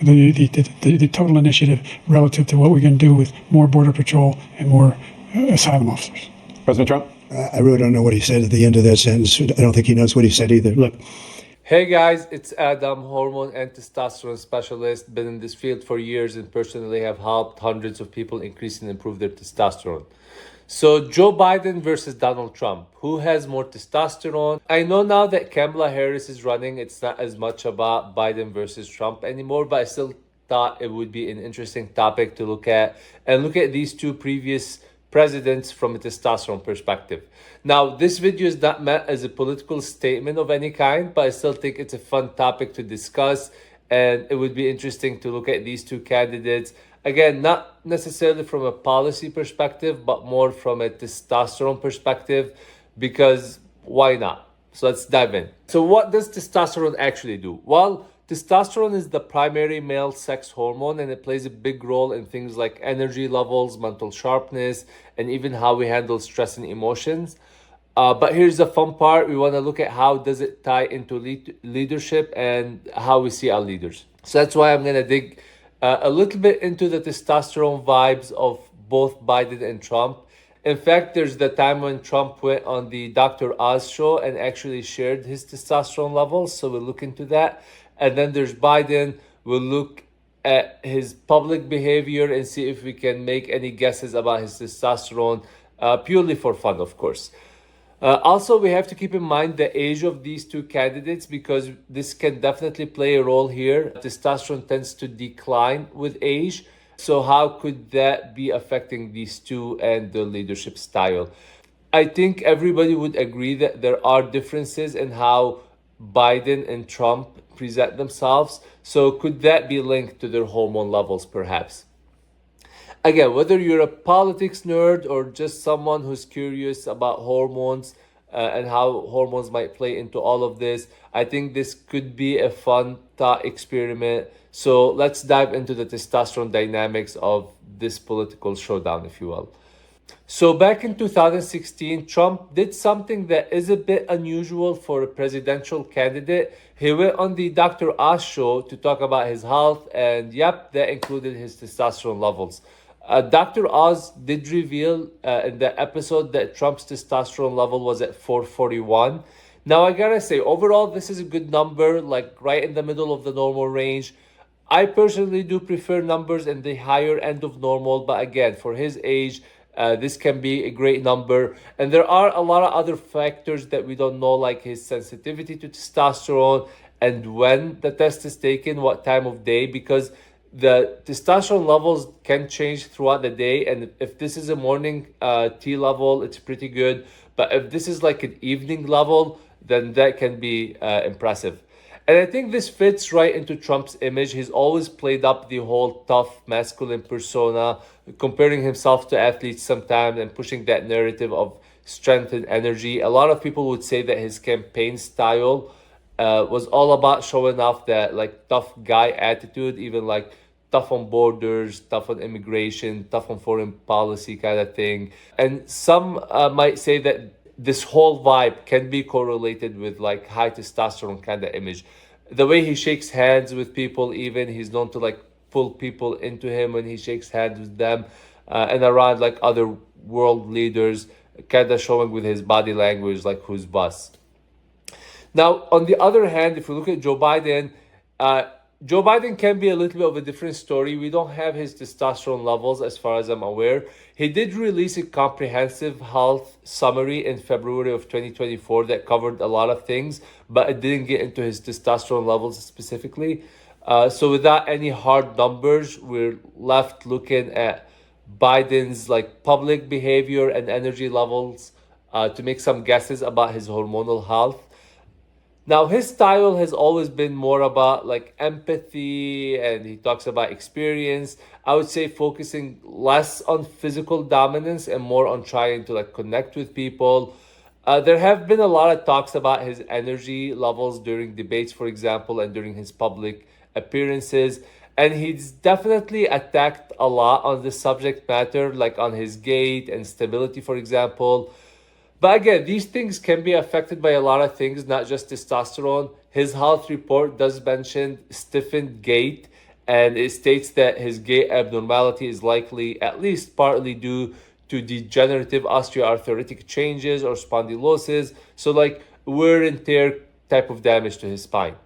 the total initiative relative to what we're going to do with more Border Patrol and more asylum officers. President Trump? I really don't know what he said at the end of that sentence. I don't think he knows what he said either. Look. Hey guys, it's Adam, hormone and testosterone specialist. Been in this field for years and personally have helped hundreds of people increase and improve their testosterone. So Joe Biden versus Donald Trump. Who has more testosterone? I know now that Kamala Harris is running, it's not as much about Biden versus Trump anymore, but I still thought it would be an interesting topic to look at and look at these two previous presidents from a testosterone perspective. Now, this video is not meant as a political statement of any kind, but I still think it's a fun topic to discuss, and it would be interesting to look at these two candidates. Again, not necessarily from a policy perspective, but more from a testosterone perspective, because why not? So let's dive in. So what does testosterone actually do? Well, testosterone is the primary male sex hormone, and it plays a big role in things like energy levels, mental sharpness, and even how we handle stress and emotions. But here's the fun part. We want to look at how does it tie into leadership and how we see our leaders. So that's why I'm going to dig a little bit into the testosterone vibes of both Biden and Trump. In fact, there's the time when Trump went on the Dr. Oz show and actually shared his testosterone levels. So we'll look into that. And then there's Biden. We'll look at his public behavior and see if we can make any guesses about his testosterone, purely for fun, of course. Also, we have to keep in mind the age of these two candidates because this can definitely play a role here. Testosterone tends to decline with age. So how could that be affecting these two and the leadership style? I think everybody would agree that there are differences in how Biden and Trump present themselves. So could that be linked to their hormone levels, perhaps? Again, whether you're a politics nerd or just someone who's curious about hormones and how hormones might play into all of this, I think this could be a fun thought experiment. So let's dive into the testosterone dynamics of this political showdown, if you will. So back in 2016, Trump did something that is a bit unusual for a presidential candidate. He went on the Dr. Oz show to talk about his health, and yep, that included his testosterone levels. Dr. Oz did reveal in the episode that Trump's testosterone level was at 441. Now, I gotta say, overall, this is a good number, like right in the middle of the normal range. I personally do prefer numbers in the higher end of normal, but again, for his age, this can be a great number. And there are a lot of other factors that we don't know, like his sensitivity to testosterone and when the test is taken, what time of day, because the testosterone levels can change throughout the day. And if this is a morning T level, it's pretty good. But if this is like an evening level, then that can be impressive. And I think this fits right into Trump's image. He's always played up the whole tough masculine persona, comparing himself to athletes sometimes and pushing that narrative of strength and energy. A lot of people would say that his campaign style was all about showing off that like tough guy attitude, even like tough on borders, tough on immigration, tough on foreign policy kind of thing. And some might say that this whole vibe can be correlated with like high testosterone kind of image. The way he shakes hands with people, even he's known to like pull people into him when he shakes hands with them and around like other world leaders, kind of showing with his body language like who's boss. Now, on the other hand, if we look at Joe Biden can be a little bit of a different story. We don't have his testosterone levels as far as I'm aware. He did release a comprehensive health summary in February of 2024 that covered a lot of things, but it didn't get into his testosterone levels specifically. So without any hard numbers, we're left looking at Biden's like public behavior and energy levels to make some guesses about his hormonal health. Now, his style has always been more about like empathy, and he talks about experience. I would say focusing less on physical dominance and more on trying to like connect with people. There have been a lot of talks about his energy levels during debates, for example, and during his public appearances. And he's definitely attacked a lot on this subject matter, like on his gait and stability, for example. But again, these things can be affected by a lot of things, not just testosterone. His health report does mention stiffened gait And it states that his gait abnormality is likely at least partly due to degenerative osteoarthritic changes or spondylosis. So, like wear and tear type of damage to his spine.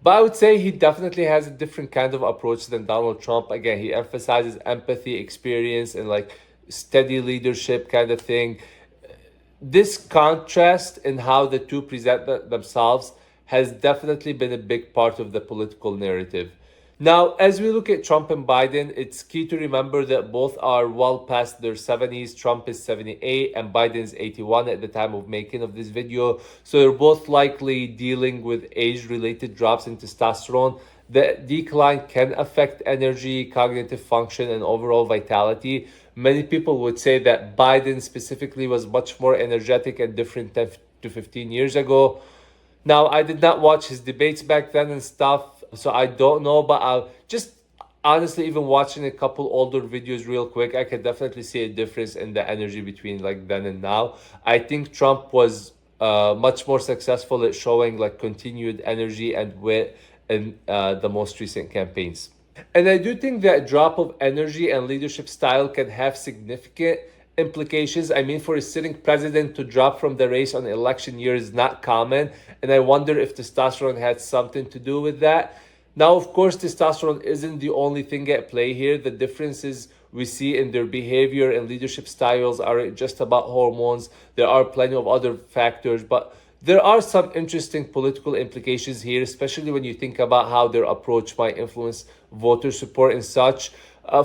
But I would say he definitely has a different kind of approach than Donald Trump. Again, he emphasizes empathy, experience, and like steady leadership kind of thing. This contrast in how the two present themselves has definitely been a big part of the political narrative. Now, as we look at Trump and Biden, it's key to remember that both are well past their 70s. Trump is 78 and Biden is 81 at the time of making of this video. So they're both likely dealing with age-related drops in testosterone. The decline can affect energy, cognitive function, and overall vitality. Many people would say that Biden specifically was much more energetic and different 10 to 15 years ago. Now, I did not watch his debates back then and stuff, so I don't know, but I'll just honestly, even watching a couple older videos real quick, I can definitely see a difference in the energy between like then and now. I think Trump was much more successful at showing like continued energy and wit in the most recent campaigns. And I do think that drop of energy and leadership style can have significant implications. I mean, for a sitting president to drop from the race on election year is not common. And I wonder if testosterone had something to do with that. Now, of course, testosterone isn't the only thing at play here. The differences we see in their behavior and leadership styles aren't just about hormones. There are plenty of other factors, but there are some interesting political implications here, especially when you think about how their approach might influence voter support and such.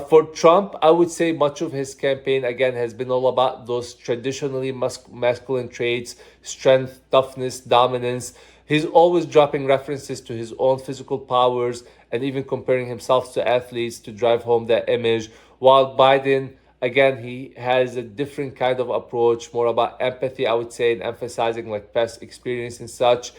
For Trump, I would say much of his campaign, again, has been all about those traditionally masculine traits: strength, toughness, dominance. He's always dropping references to his own physical powers and even comparing himself to athletes to drive home that image. While Biden, again, he has a different kind of approach, more about empathy, I would say, and emphasizing like past experience and such.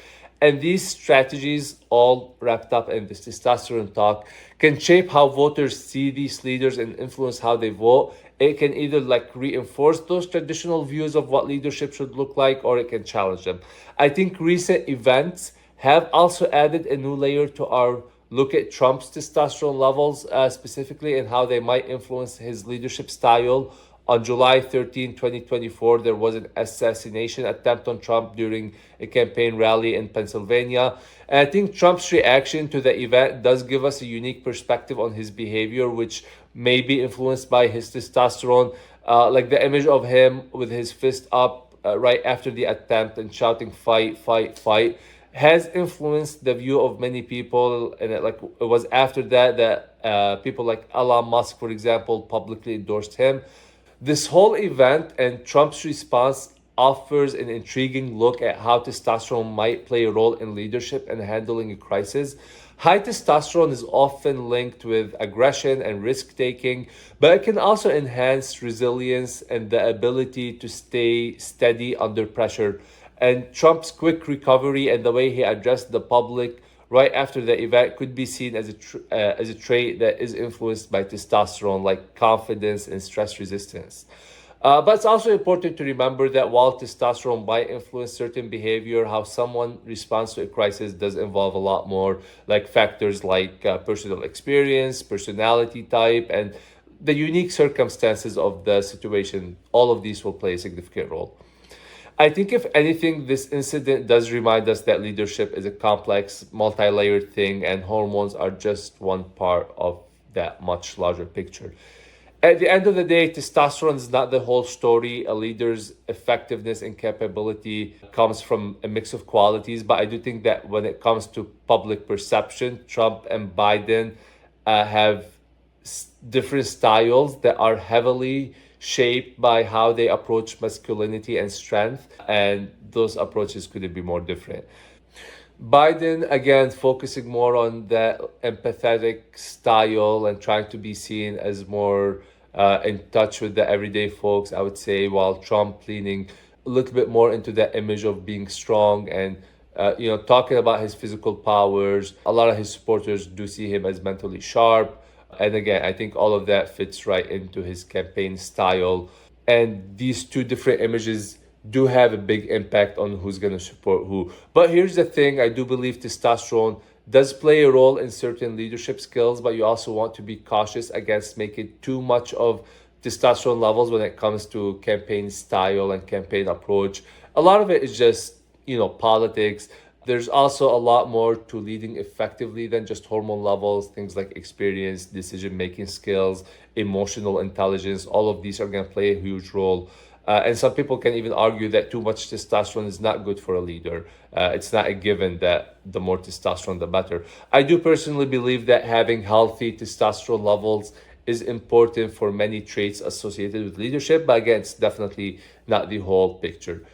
And these strategies, all wrapped up in this testosterone talk, can shape how voters see these leaders and influence how they vote. It can either like reinforce those traditional views of what leadership should look like, or it can challenge them. I think recent events have also added a new layer to our look at Trump's testosterone levels, specifically, and how they might influence his leadership style. On July 13, 2024, there was an assassination attempt on Trump during a campaign rally in Pennsylvania. And I think Trump's reaction to the event does give us a unique perspective on his behavior, which may be influenced by his testosterone. Like the image of him with his fist up right after the attempt and shouting, "Fight, fight, fight," has influenced the view of many people. And it was after that that people like Elon Musk, for example, publicly endorsed him. This whole event and Trump's response offers an intriguing look at how testosterone might play a role in leadership and handling a crisis. High testosterone is often linked with aggression and risk taking, but it can also enhance resilience and the ability to stay steady under pressure. And Trump's quick recovery and the way he addressed the public right after the event could be seen as a trait that is influenced by testosterone, like confidence and stress resistance. But it's also important to remember that while testosterone might influence certain behavior, how someone responds to a crisis does involve a lot more, like factors like personal experience, personality type, and the unique circumstances of the situation. All of these will play a significant role. I think, if anything, this incident does remind us that leadership is a complex, multi-layered thing, and hormones are just one part of that much larger picture. At the end of the day, testosterone is not the whole story. A leader's effectiveness and capability comes from a mix of qualities, but I do think that when it comes to public perception, Trump and Biden have different styles that are heavily shaped by how they approach masculinity and strength, and those approaches could be more different. Biden, again, focusing more on the empathetic style and trying to be seen as more in touch with the everyday folks, I would say, while Trump leaning a little bit more into the image of being strong and talking about his physical powers. A lot of his supporters do see him as mentally sharp. And again, I think all of that fits right into his campaign style. And these two different images do have a big impact on who's going to support who. But here's the thing, I do believe testosterone does play a role in certain leadership skills, but you also want to be cautious against making too much of testosterone levels when it comes to campaign style and campaign approach. A lot of it is just, politics. There's also a lot more to leading effectively than just hormone levels. Things like experience, decision making skills, emotional intelligence, all of these are going to play a huge role. And some people can even argue that too much testosterone is not good for a leader. It's not a given that the more testosterone, the better. I do personally believe that having healthy testosterone levels is important for many traits associated with leadership, but again, it's definitely not the whole picture.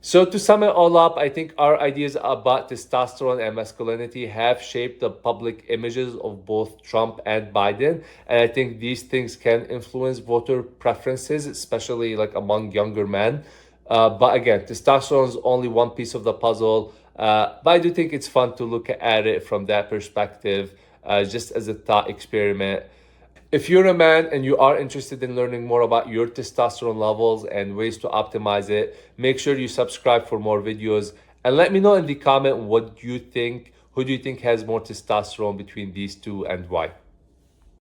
So to sum it all up, I think our ideas about testosterone and masculinity have shaped the public images of both Trump and Biden. And I think these things can influence voter preferences, especially like among younger men. But again, testosterone is only one piece of the puzzle. But I do think it's fun to look at it from that perspective, just as a thought experiment. If you're a man and you are interested in learning more about your testosterone levels and ways to optimize it, make sure you subscribe for more videos and let me know in the comment what you think. Who do you think has more testosterone between these two and why?